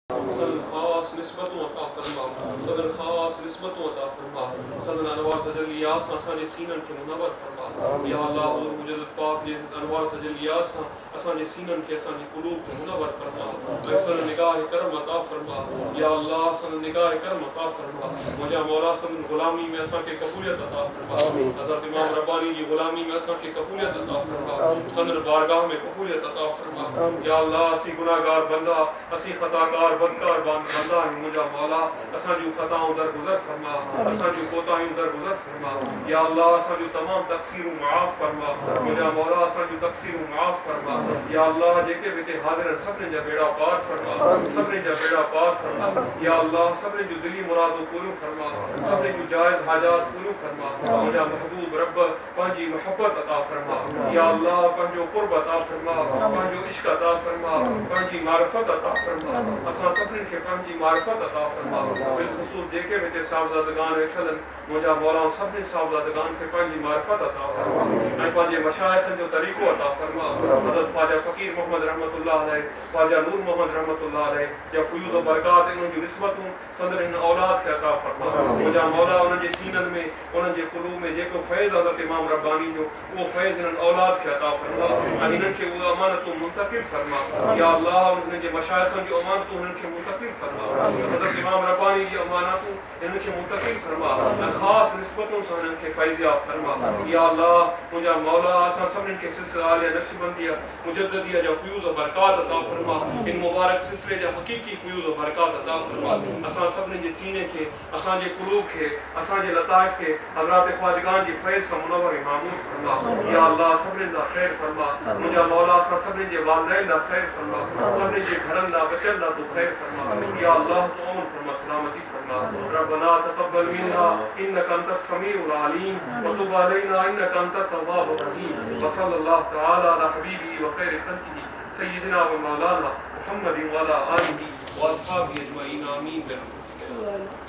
सदर खास निस्बतों अता फरमा, सदर खास निस्बतों अता फरमा, सदर अनवार तजल्लियात सां असांजे सीननि खे मुनव्वर फरमा। या अल्लाह हुज़ूर मुजद्दिद पाक जे अनवार तजल्लियात सां असांजे सीननि खे असांजे क़ुलूब खे मुनव्वर फरमा ऐं सन निगाह करम अता फरमा। या अल्लाह सन निगाह करम अता फरमा। मुंहिंजा मौला सन ग़ुलामी में असांखे क़बूलियत अता फरमा। हज़रत इमाम रब्बानी जी ग़ुलामी में असांखे क़बूलियत अता फरमा, संदन बारगाह में क़बूलियत अता फरमा। या अल्लाह असीं गुनाहगार बंदा, असीं ख़ताकार बदकार बंदा आहियूं। मुंहिंजा मौला असांजूं ख़ताऊं दरगुज़र फरमा, असांजूं कोताहियूं दरगुज़र फरमा। या अल्लाह असांजूं तमामु तक़सीरूं माफ़ फरमा। मुंहिंजा मौला असांजूं तक़सीरूं माफ़ फरमा। या अल्लाह जेके बि हिते हाज़िर आहिनि सभिनी जा बेड़ा पार फरमा, सभिनी जा बेड़ा पार फरमा। या अल्लाह सभिनी जूं दिली मुरादूं पूरियूं फरमा, सभिनी जूं जाइज़ हाजात पूरियूं फरमा। मुंहिंजा महबूब रब पंहिंजी मोहब्बत अता फरमा। या अल्लाह पंहिंजो क़ुर्ब अता फरमा, पंहिंजो इश्क अता फरमा, पंहिंजी मारिफत अता फरमा। असां सभिनीनि खे पंहिंजी मारिफत अता फरमा। बिलख़ुसूस जेके बि हिते साहिबज़ादगान वेठल आहिनि, मुंहिंजा मौला सभिनी साहिबज़ादगान खे पंहिंजी मारिफत अता फरमा ऐं पंहिंजे मशाइख़नि जो तरीक़ो अता फरमा। हज़रत ख्वाजा फ़कीर मोहम्मद रहमतुल्लाह अलैह, ख्वाजा नूर मोहम्मद रहमतुल्लाह अलैह जा फ़ुयूज़ व बरक़ात उन्हनि जूं निस्बतूं संदन हिन औलाद खे अता फरमा। मुंहिंजा मौला उन्हनि जे सीननि में, उन्हनि जे क़ुलूब में जेको फैज़ हज़रत इमाम रब्बानी जो, उहो फैज़ हिननि औलाद खे अता फरमा ऐं हिननि खे उहे अमानतूं मुंतक़िल फरमा। या अल्लाह उन्हनि जे मशाइख़नि जूं अमानतूं हिननि खे मुंतक़िल फरमा। हज़रत इमाम रब्बानी जी अमानतूं हिननि खे मुंतक़िल फरमा ऐं ख़ासि निस्बतुनि सां हिननि खे फ़ैज़याब फरमा। या अल्लाह मुंहिंजा मौला असां सभिनीनि खे सिलसिला आलिया नक्शबंदीअ मुजद्ददीअ जा फ़ुयूज़ व बरक़ात अता फरमा। इन मुबारक सिलसिले जा हक़ीक़ी फ़ुयूज़ व बरक़ात अता फरमा। असां सभिनीनि जे सीने खे, असांजे क़ुलूब खे, असांजे लताइफ़ खे हज़रात ख़्वाजगान जी फैज़ सां मुनव्वर ऐं मामूर फरमा। या अल्लाह सभिनीनि जा ख़ैर फरमा। मुंहिंजा मौला असां सभिनीनि जे वालिदैन जा ख़ैर फरमा, सभिनीनि जे घरनि जा बचनि जा तूं ख़ैर फरमा। या अल्लाह तूं अमन फरमा, सलामती फरमा। रब्बना तक़ब्बल मिन्ना इन्नका अंतस समीउल अलीम व तुब अलैना इन्नका अंतत तव्वाबुर रहीम। व सल्लल्लाहु तआला अला हबीबिही व खैरि खल्क़िही सय्यिदिना व मौलाना मुहम्मदिन व अला आलिहि व अस्हाबिही अजमईन आमीन।